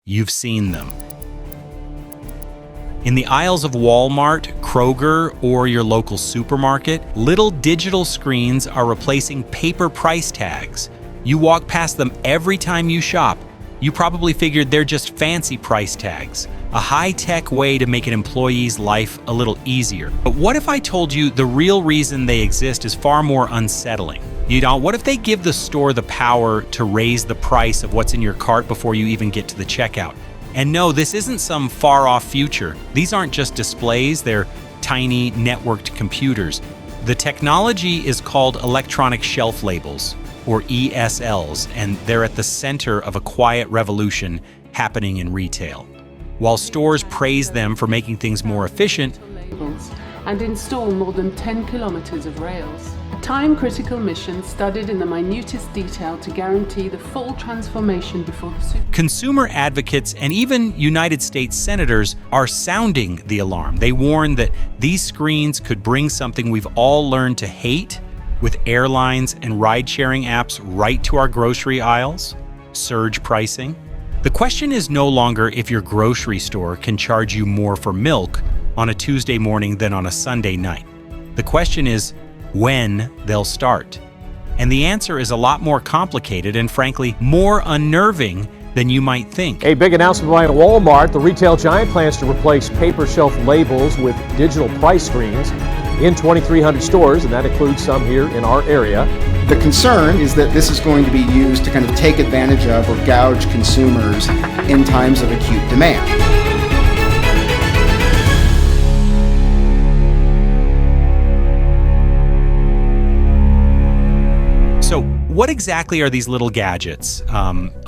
You've seen them. In the aisles of Walmart, Kroger, or your local supermarket, little digital screens are replacing paper price tags. You walk past them every time you shop. You probably figured they're just fancy price tags, a high-tech way to make an employee's life a little easier. But what if I told you the real reason they exist is far more unsettling? What if they give the store the power to raise the price of what's in your cart before you even get to the checkout? And no, this isn't some far-off future. These aren't just displays, they're tiny networked computers. The technology is called electronic shelf labels, or ESLs, and they're at the center of a quiet revolution happening in retail. While stores praise them for making things more efficient, and install more than 10 kilometers of rails. A time-critical mission studied in the minutest detail to guarantee the full transformation before the super. Consumer advocates and even United States senators are sounding the alarm. They warn that these screens could bring something we've all learned to hate, with airlines and ride-sharing apps right to our grocery aisles, surge pricing. The question is no longer if your grocery store can charge you more for milk on a Tuesday morning than on a Sunday night. The question is when they'll start. And the answer is a lot more complicated and frankly more unnerving than you might think. A big announcement by Walmart. The retail giant plans to replace paper shelf labels with digital price screens in 2,300 stores, and that includes some here in our area. The concern is that this is going to be used to kind of take advantage of or gouge consumers in times of acute demand. So what exactly are these little gadgets?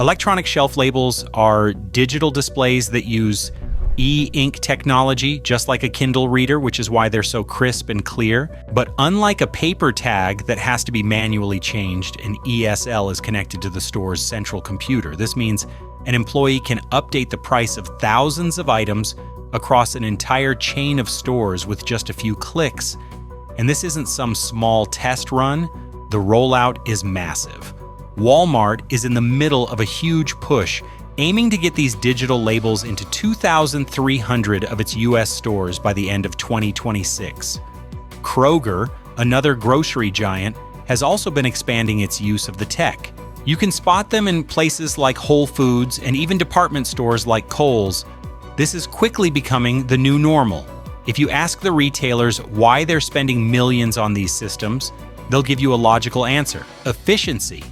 Electronic shelf labels are digital displays that use e-ink technology, just like a Kindle reader, which is why they're so crisp and clear. But unlike a paper tag that has to be manually changed, an ESL is connected to the store's central computer. This means an employee can update the price of thousands of items across an entire chain of stores with just a few clicks. And this isn't some small test run. The rollout is massive. Walmart is in the middle of a huge push, aiming to get these digital labels into 2,300 of its U.S. stores by the end of 2026. Kroger, another grocery giant, has also been expanding its use of the tech. You can spot them in places like Whole Foods and even department stores like Kohl's. This is quickly becoming the new normal. If you ask the retailers why they're spending millions on these systems, they'll give you a logical answer: efficiency.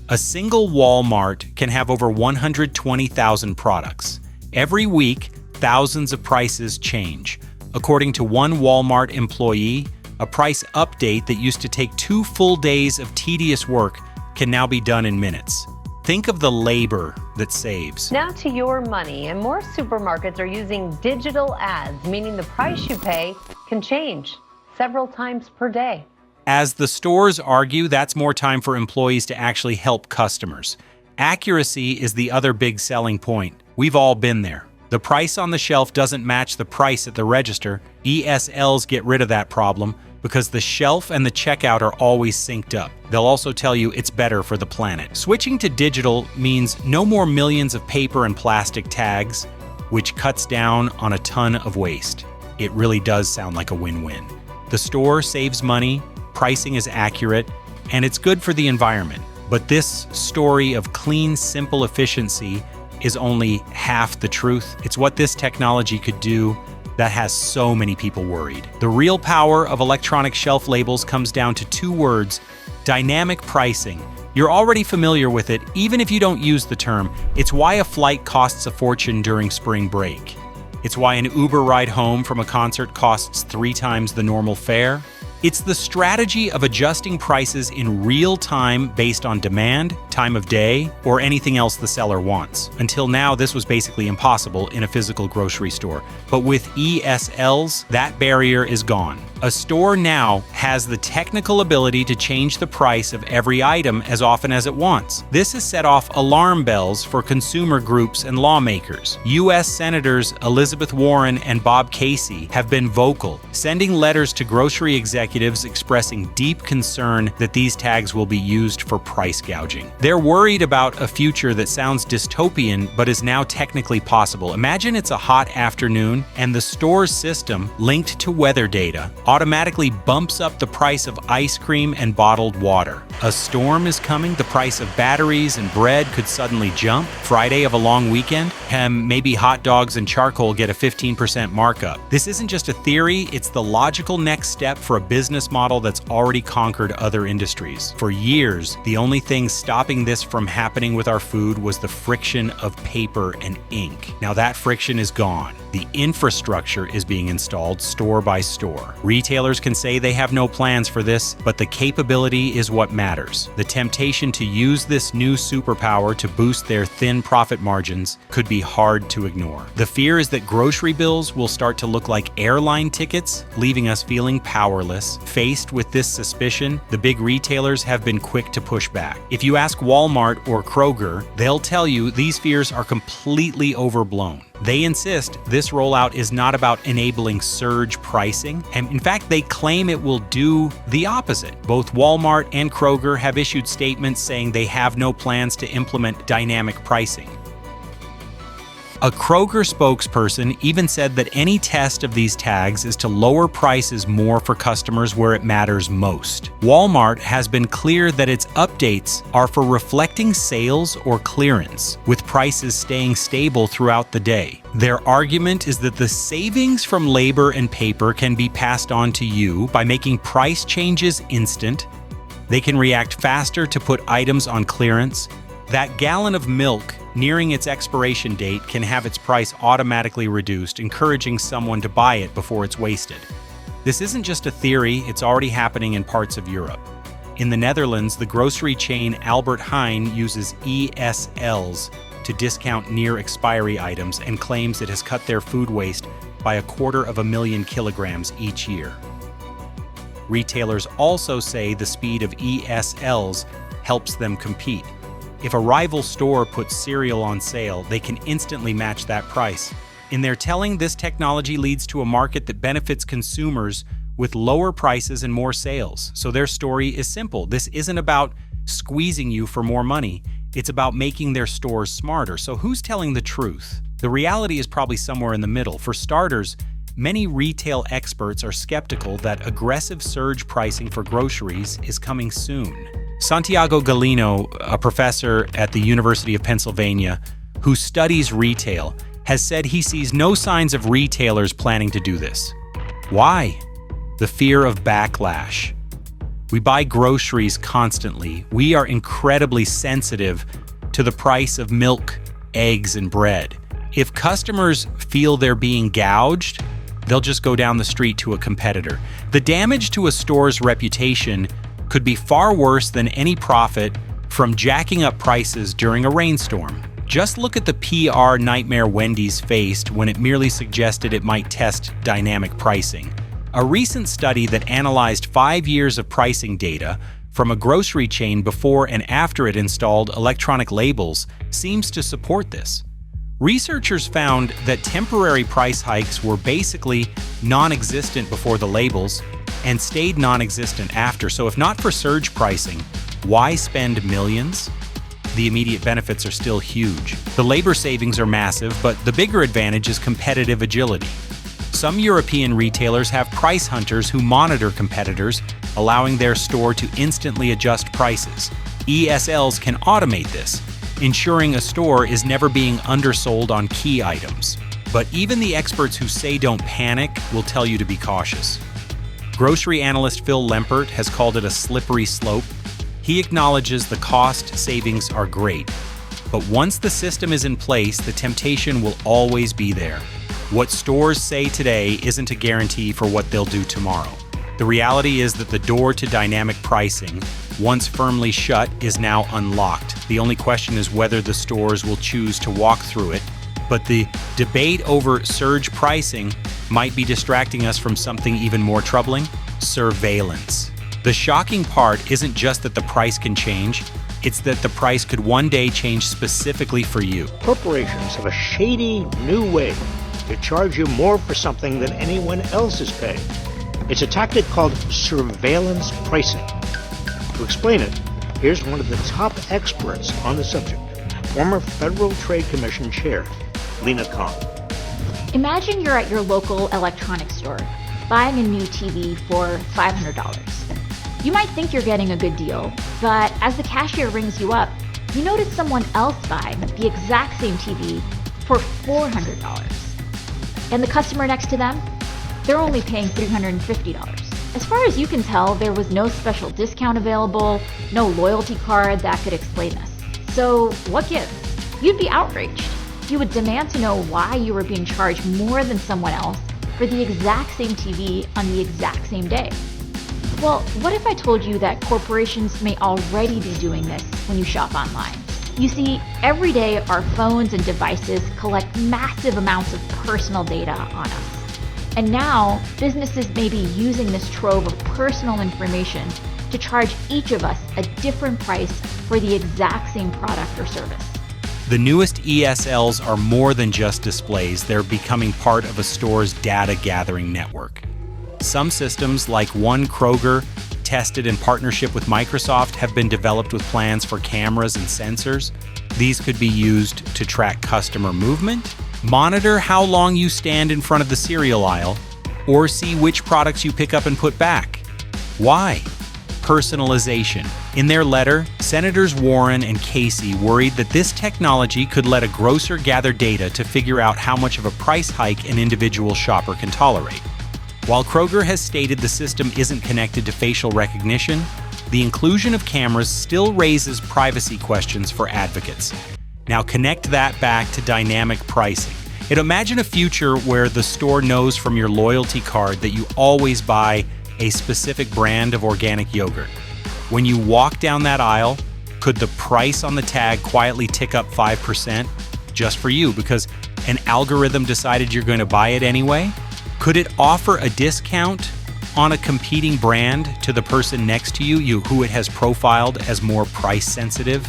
A single Walmart can have over 120,000 products. Every week, thousands of prices change. According to one Walmart employee, a price update that used to take 2 full days of tedious work can now be done in minutes. Think of the labor that saves. Now to your money, and more supermarkets are using digital ads, meaning the price you pay can change several times per day. As the stores argue, that's more time for employees to actually help customers. Accuracy is the other big selling point. We've all been there. The price on the shelf doesn't match the price at the register. ESLs get rid of that problem because the shelf and the checkout are always synced up. They'll also tell you it's better for the planet. Switching to digital means no more millions of paper and plastic tags, which cuts down on a ton of waste. It really does sound like a win-win. The store saves money, pricing is accurate, and it's good for the environment. But this story of clean, simple efficiency is only half the truth. It's what this technology could do that has so many people worried. The real power of electronic shelf labels comes down to 2 words: dynamic pricing. You're already familiar with it, even if you don't use the term. It's why a flight costs a fortune during spring break. It's why an Uber ride home from a concert costs 3 times the normal fare. It's the strategy of adjusting prices in real time based on demand, time of day, or anything else the seller wants. Until now, this was basically impossible in a physical grocery store. But with ESLs, that barrier is gone. A store now has the technical ability to change the price of every item as often as it wants. This has set off alarm bells for consumer groups and lawmakers. U.S. Senators Elizabeth Warren and Bob Casey have been vocal, sending letters to grocery executives executives expressing deep concern that these tags will be used for price gouging. They're worried about a future that sounds dystopian but is now technically possible. Imagine it's a hot afternoon and the store's system, linked to weather data, automatically bumps up the price of ice cream and bottled water. A storm is coming, the price of batteries and bread could suddenly jump. Friday of a long weekend, maybe hot dogs and charcoal get a 15% markup. This isn't just a theory, it's the logical next step for a business model that's already conquered other industries. For years, the only thing stopping this from happening with our food was the friction of paper and ink. Now that friction is gone. The infrastructure is being installed store by store. Retailers can say they have no plans for this, but the capability is what matters. The temptation to use this new superpower to boost their thin profit margins could be hard to ignore. The fear is that grocery bills will start to look like airline tickets, leaving us feeling powerless. Faced with this suspicion, the big retailers have been quick to push back. If you ask Walmart or Kroger, they'll tell you these fears are completely overblown. They insist this rollout is not about enabling surge pricing, and in fact, they claim it will do the opposite. Both Walmart and Kroger have issued statements saying they have no plans to implement dynamic pricing. A Kroger spokesperson even said that any test of these tags is to lower prices more for customers where it matters most. Walmart has been clear that its updates are for reflecting sales or clearance, with prices staying stable throughout the day. Their argument is that the savings from labor and paper can be passed on to you by making price changes instant. They can react faster to put items on clearance. That gallon of milk nearing its expiration date can have its price automatically reduced, encouraging someone to buy it before it's wasted. This isn't just a theory, it's already happening in parts of Europe. In the Netherlands, the grocery chain Albert Heijn uses ESLs to discount near expiry items and claims it has cut their food waste by 250,000 kilograms each year. Retailers also say the speed of ESLs helps them compete. If a rival store puts cereal on sale, they can instantly match that price. In their telling, this technology leads to a market that benefits consumers with lower prices and more sales. So their story is simple. This isn't about squeezing you for more money. It's about making their stores smarter. So who's telling the truth? The reality is probably somewhere in the middle. For starters, many retail experts are skeptical that aggressive surge pricing for groceries is coming soon. Santiago Galino, a professor at the University of Pennsylvania who studies retail, has said he sees no signs of retailers planning to do this. Why? The fear of backlash. We buy groceries constantly. We are incredibly sensitive to the price of milk, eggs, and bread. If customers feel they're being gouged, they'll just go down the street to a competitor. The damage to a store's reputation could be far worse than any profit from jacking up prices during a rainstorm. Just look at the PR nightmare Wendy's faced when it merely suggested it might test dynamic pricing. A recent study that analyzed 5 years of pricing data from a grocery chain before and after it installed electronic labels seems to support this. Researchers found that temporary price hikes were basically non-existent before the labels and stayed non-existent after. So if not for surge pricing, why spend millions? The immediate benefits are still huge. The labor savings are massive, but the bigger advantage is competitive agility. Some European retailers have price hunters who monitor competitors, allowing their store to instantly adjust prices. ESLs can automate this, ensuring a store is never being undersold on key items. But even the experts who say don't panic will tell you to be cautious. Grocery analyst Phil Lempert has called it a slippery slope. He acknowledges the cost savings are great, but once the system is in place, the temptation will always be there. What stores say today isn't a guarantee for what they'll do tomorrow. The reality is that the door to dynamic pricing, once firmly shut, is now unlocked. The only question is whether the stores will choose to walk through it. But the debate over surge pricing might be distracting us from something even more troubling: surveillance. The shocking part isn't just that the price can change, it's that the price could one day change specifically for you. Corporations have a shady new way to charge you more for something than anyone else is paying. It's a tactic called surveillance pricing. To explain it, here's one of the top experts on the subject, former Federal Trade Commission Chair, Lena Kong. Imagine you're at your local electronics store, buying a new TV for $500. You might think you're getting a good deal, but as the cashier rings you up, you notice someone else buying the exact same TV for $400. And the customer next to them, they're only paying $350. As far as you can tell, there was no special discount available, no loyalty card that could explain this. So what gives? You'd be outraged. You would demand to know why you were being charged more than someone else for the exact same TV on the exact same day. Well, what if I told you that corporations may already be doing this when you shop online? You see, every day our phones and devices collect massive amounts of personal data on us. And now, businesses may be using this trove of personal information to charge each of us a different price for the exact same product or service. The newest ESLs are more than just displays, they're becoming part of a store's data gathering network. Some systems, like One Kroger, tested in partnership with Microsoft, have been developed with plans for cameras and sensors. These could be used to track customer movement, monitor how long you stand in front of the cereal aisle, or see which products you pick up and put back. Why? Personalization. In their letter, Senators Warren and Casey worried that this technology could let a grocer gather data to figure out how much of a price hike an individual shopper can tolerate. While Kroger has stated the system isn't connected to facial recognition, the inclusion of cameras still raises privacy questions for advocates. Now connect that back to dynamic pricing. Imagine a future where the store knows from your loyalty card that you always buy a specific brand of organic yogurt. When you walk down that aisle, could the price on the tag quietly tick up 5% just for you because an algorithm decided you're going to buy it anyway? Could it offer a discount on a competing brand to the person next to you who it has profiled as more price sensitive?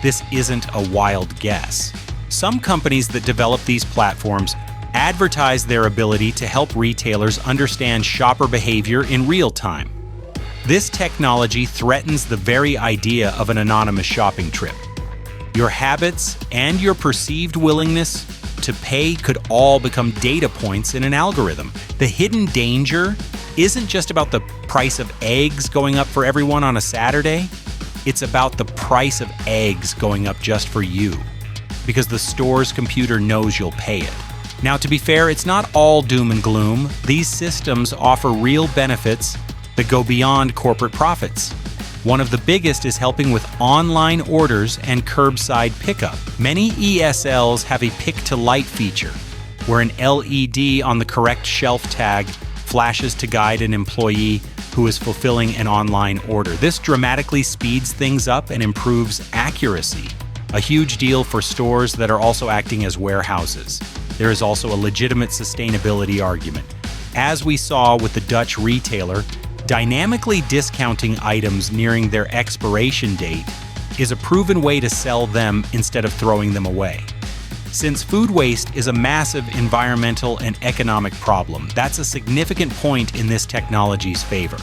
This isn't a wild guess. Some companies that develop these platforms advertise their ability to help retailers understand shopper behavior in real time. This technology threatens the very idea of an anonymous shopping trip. Your habits and your perceived willingness to pay could all become data points in an algorithm. The hidden danger isn't just about the price of eggs going up for everyone on a Saturday. It's about the price of eggs going up just for you, because the store's computer knows you'll pay it. Now, to be fair, it's not all doom and gloom. These systems offer real benefits that go beyond corporate profits. One of the biggest is helping with online orders and curbside pickup. Many ESLs have a pick-to-light feature, where an LED on the correct shelf tag flashes to guide an employee who is fulfilling an online order. This dramatically speeds things up and improves accuracy, a huge deal for stores that are also acting as warehouses. There is also a legitimate sustainability argument. As we saw with the Dutch retailer, dynamically discounting items nearing their expiration date is a proven way to sell them instead of throwing them away. Since food waste is a massive environmental and economic problem, that's a significant point in this technology's favor.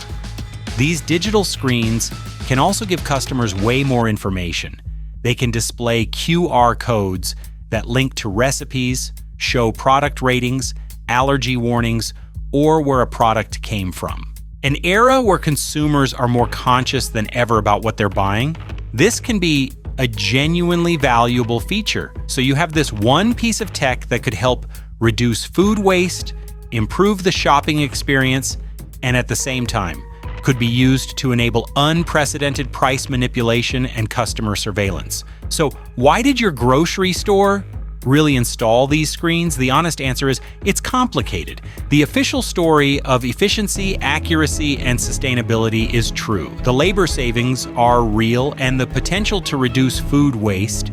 These digital screens can also give customers way more information. They can display QR codes that link to recipes, show product ratings, allergy warnings, or where a product came from. An era where consumers are more conscious than ever about what they're buying, this can be a genuinely valuable feature. So you have this one piece of tech that could help reduce food waste, improve the shopping experience, and at the same time, could be used to enable unprecedented price manipulation and customer surveillance. So why did your grocery store really install these screens? The honest answer is it's complicated. The official story of efficiency, accuracy, and sustainability is true. The labor savings are real, and the potential to reduce food waste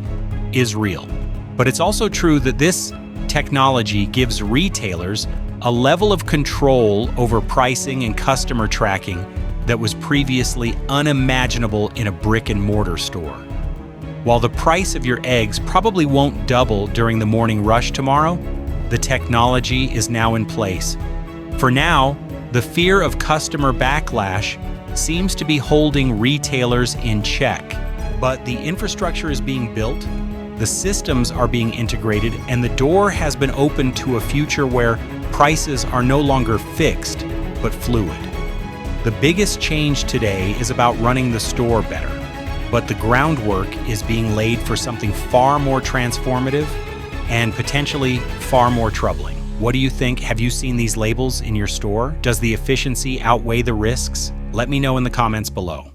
is real. But it's also true that this technology gives retailers a level of control over pricing and customer tracking that was previously unimaginable in a brick-and-mortar store. While the price of your eggs probably won't double during the morning rush tomorrow, the technology is now in place. For now, The fear of customer backlash seems to be holding retailers in check. But the infrastructure is being built, the systems are being integrated, and the door has been opened to a future where prices are no longer fixed, but fluid. The biggest change today is about running the store better, but the groundwork is being laid for something far more transformative and potentially far more troubling. What do you think? Have you seen these labels in your store? Does the efficiency outweigh the risks? Let me know in the comments below.